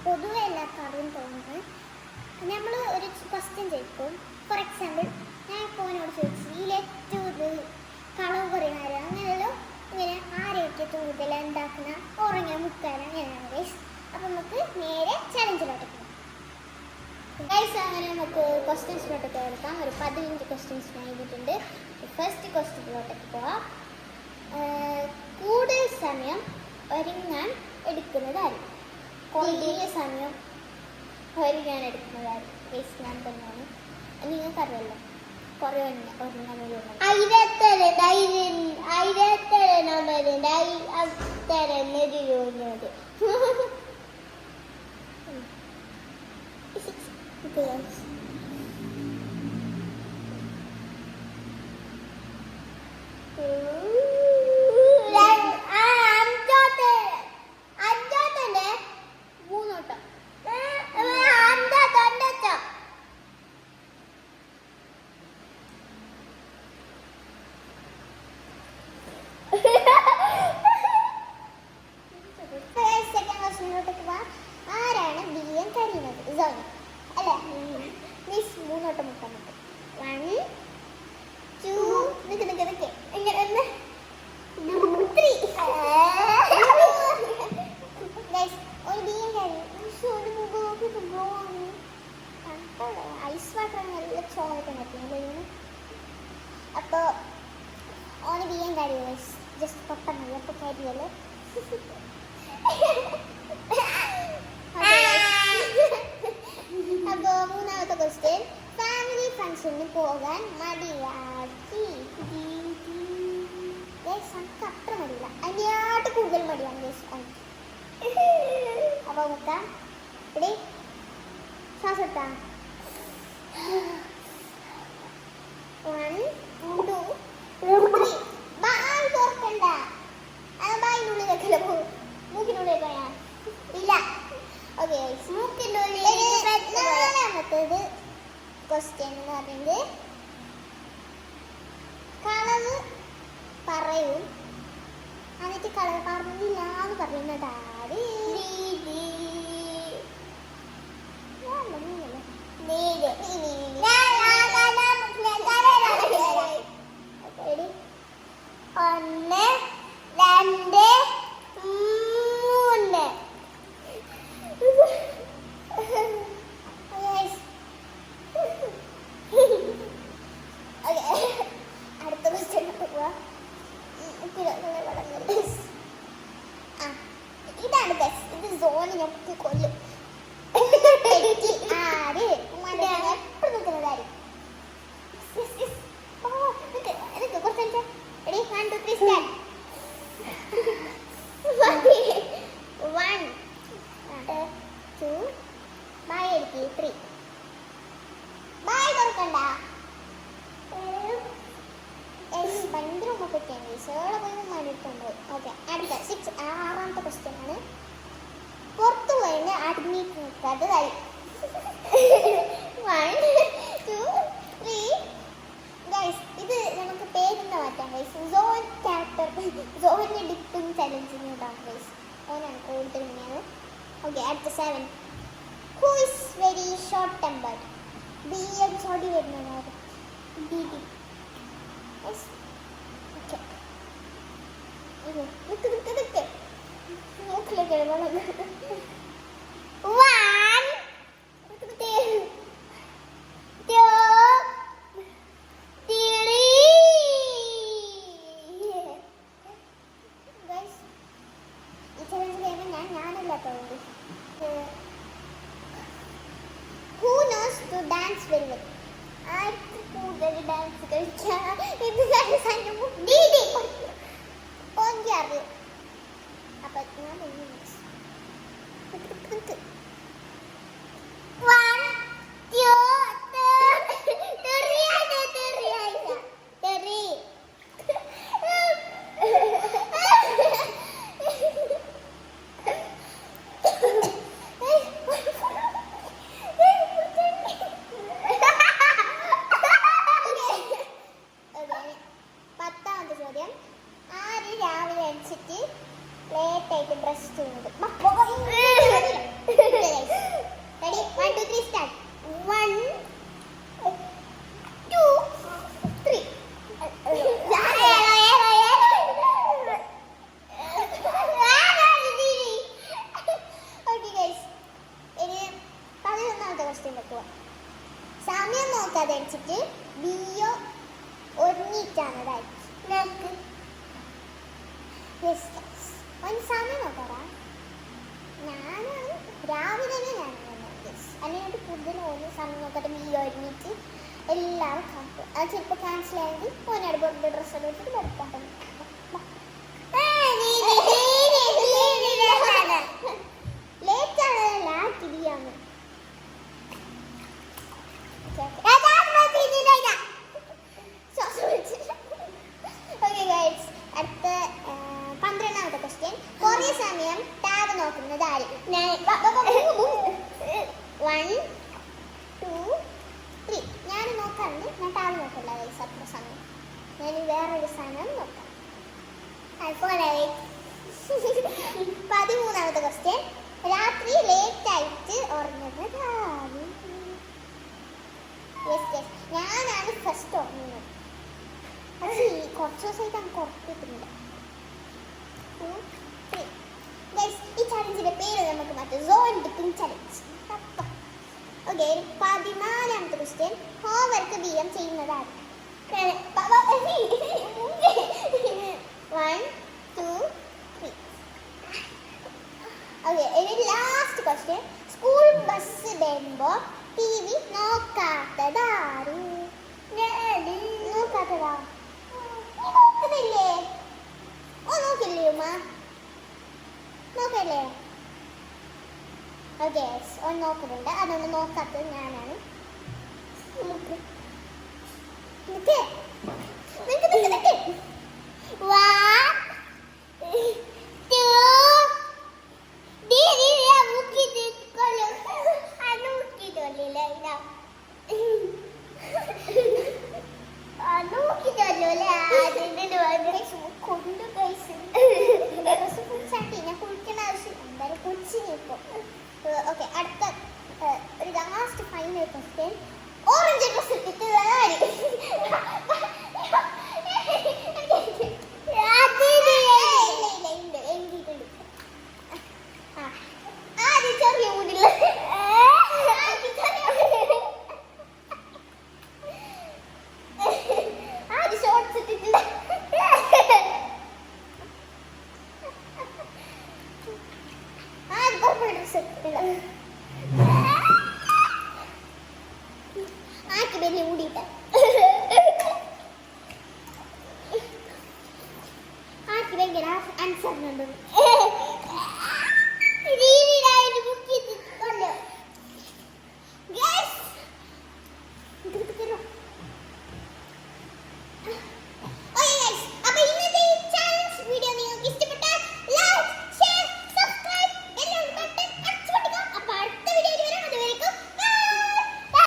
പൊതുവെ എല്ലാവർക്കും തോന്നുന്നത്. നമ്മൾ ഒരു ക്വസ്റ്റ്യൻ ചോദിക്കും. ഫോർ എക്സാമ്പിൾ, ഞാൻ ഇപ്പോൾ എന്നോട് ചോദിച്ചു ഇതിലേറ്റവും ഇത് കളവ് പറയുന്ന അങ്ങനെയല്ലോ, ഇങ്ങനെ ആരേറ്റവും കൂടുതൽ ഉണ്ടാക്കുന്ന ഓറിങ്ങനെ മുക്കാന അങ്ങനെയാണ് ഗൈസ്. അപ്പം നമുക്ക് നേരെ ചലഞ്ചിലോട്ട് പോകാം ഗൈസ്. അങ്ങനെ നമുക്ക് ക്വസ്റ്റ്യൻസിലോട്ടൊക്കെ എടുക്കാം. ഒരു 15 ക്വസ്റ്റ്യൻസ് ഞാൻ എഴുതിയിട്ടുണ്ട്. ഫസ്റ്റ് ക്വസ്റ്റ്യനിലോട്ടൊക്കെ പോവാം. കൂടുതൽ സമയം ഒരുങ്ങാൻ എടുക്കുന്നതായിരിക്കും. കുറേ സമയം ഒരുങ്ങാൻ എടുക്കുന്നതായിരിക്കും ഗൈസ്. ഞാൻ തന്നെയാണ്, നിങ്ങൾക്കറിയാമല്ലോ കുറേ ഒരുങ്ങാൻ വരുന്നത്. ആരാണ് ബില്യൻ കഴിയുന്നത്? സോണി അല്ലേ? മിസ് മൂന്നോട്ടം മുട്ടാൻ പറ്റും. 1 2 നിക്ക് ഇങ്ങനെ 3 ഗൈസ്. ഒരു ബില്യൻ കഴിയും. ഐസ് വാട്ടർ നല്ല ചോദിക്കാൻ പറ്റും. അപ്പോൾ ഓന് ബില്യൻ കഴിയും ഗൈസ്. ജസ്റ്റ് പെട്ടെന്ന് അപ്പോൾ കാര്യമല്ലോ. അപ്പോൾ മൂന്നാമത്തെ ക്വസ്റ്റ്യൻ, ഫാമിലി ഫംഗ്ഷന് പോകാൻ മടിയാക്കി. നമുക്ക് അത്ര മടിയില്ല, അതിൻ്റെയായിട്ട് കൂടുതൽ മടിയാണ്. അപ്പോൾ നോക്കാം. ഇവിടെ ശ്വാസം എടുത്താൽ 1 2 3 ബായ് തുറക്കണ്ട. അത് ബായിനുള്ളിലേക്കല്ല പോകും, മൂക്കിനുള്ളിലേക്ക് പോയാൽ ഇല്ല. ഓക്കെ, നാലാമത്തേത് ക്വസ്റ്റ്യൻ എന്ന് പറയുന്നത് കളവ് പറയും എന്നിട്ട് കളവ് പറഞ്ഞില്ല എന്ന് പറയുന്നതാണ്. ഒന്ന് 2 3. അടുത്ത ക്വസ്റ്റ്യൻ പോവാം. ഇതാണ് ബെസ്റ്റ്. ഇത് സോണി നമുക്ക് കൊല്ലും. ആര് എപ്പോഴും നിൽക്കുന്നതായിരിക്കും. കുറച്ച് 1 2 3 സ്റ്റാർട്ട്. 1 2 ബൈ എടുക്കി 3 ബൈ തുറക്കണ്ട. ഭയങ്കര ഉമ്മക്കൊക്കെയാണ് സേള പോയി മടിയിട്ടുണ്ട്. ഓക്കെ, അടുത്ത 6 ആറാമത്തെ ക്വസ്റ്റ്യൻ ആണ്. പുറത്തു പോയി അഡ്മിറ്റ് നിൽക്കാത്തതായി. 1 2 3 ഗൈസ്. ഇത് നമുക്ക് പേരെന്ന് മാറ്റാം ഗൈസ്. സോൺ ക്യാരക്ടർ സോണിന് ഡിപ്പും ചലഞ്ചിങ് ഉണ്ടാവും ഗൈസ്. ഓനാണ് കൂടുതൽ ഇങ്ങനെയാണ്. ഓക്കെ, അടുത്ത 7. Who is very short tempered? BM ചോടി വരുന്നതാണ്. BD. നിക്ക് മൂക്കിലേക്ക് വെള്ളം. 1 2 3. ഈ ചലഞ്ച് കഴിയുമ്പോൾ ഞാനല്ലാത്തതുകൊണ്ട്. Who knows to dance very well? ആർക്ക് കൂടുതൽ ഡാൻസ് കളിക്കാം? ഇത് അറിയും. അപ്പം ഞാൻ 1 2 10ാമത്തെ ചോദ്യം, ആര് രാവിലെ എണിച്ചിട്ട് ലേറ്റായിട്ട് ബ്രഷ് ചെയ്യുന്നത്? ക്വസ്റ്റ്യൻ വെക്കുക. സമയം നോക്കാതെ വെച്ചിട്ട് ബിയോ ഒരുങ്ങിയിട്ടാണ് ഇതായിരിക്കും. സമയം നോക്കാറാ ഞാനാണ് രാവിലെ അല്ലെങ്കിൽ കൂടുതൽ ഓരോ സമയം നോക്കട്ടെ ബിയോ ഒരുങ്ങിയിട്ട് എല്ലാവരും കാക്കും. അത് ചിലപ്പോൾ ക്യാൻസൽ ആയെങ്കിൽ ഓനോട് ബോർഡിൻ്റെ ഡ്രസ്സൊക്കെ വെച്ചിട്ട് പഠിക്കാൻ ലേറ്റാണ് തിരിയാന്ന്. അടുത്ത 12ാമത്തെ ക്വസ്റ്റ്യൻ. കുറേ സമയം ടാബ് നോക്കുന്നത് ആര്? 1 2 3. ഞാൻ നോക്കാറുണ്ട്. ഞാൻ ടാബ് നോക്കില്ല അത്ര സമയം. ഞാൻ വേറൊരു സമയം നോക്കാം. 13ാമത്തെ ക്വസ്റ്റ്യൻ. രാത്രി ലേറ്റ് ആയിട്ട് ഉറങ്ങുന്നത് ആര്? ഞാനാണ് ഫസ്റ്റ് ഉറങ്ങുന്നത്. പക്ഷേ കുറച്ച് ദിവസമായിട്ട് നമുക്ക് ഉറപ്പിക്കുന്നില്ല. 2 3. ഈ ചലഞ്ചിന്റെ പേര് നമുക്ക് മാറ്റാം. സോൺ ഡിപ്പിംഗ് ചലഞ്ച്. ഓക്കെ. 14ാമത്തെ ക്വസ്റ്റ്യൻ. ഹോംവർക്ക് വീതം ചെയ്യുന്നതാണ് 1 2 3. ഓക്കെ. ഇനി ലാസ്റ്റ് ക്വസ്റ്റ്യൻ. സ്കൂൾ ബസ് വരുമ്പോൾ ടി വി നോക്കാത്തതാര്? നോക്കാത്തതാ? നോക്കുന്നില്ലേ? ഓ നോക്കില്ലേ ഉമ്മ? നോക്കല്ലേ? ഓക്കെ. ഓൻ നോക്കുന്നുണ്ട്. അതൊന്ന് നോക്കാത്തത് ഞാനാണ്. ഓക്കെ. അടുത്ത ഒരു last final question. Orange dress ഇട്ടിട്ട് ചെറിയ മുടില്ല ആര് ഷോർട്സ് ഇട്ടിട്ടില്ല. ആര് പർപ്പിൾ ഡ്രസ് ഇട്ടിട്ടില്ല. ആർക്ക് വലിയ മുടിയിട്ട ആർക്ക് ഭയങ്കര ആൻസർ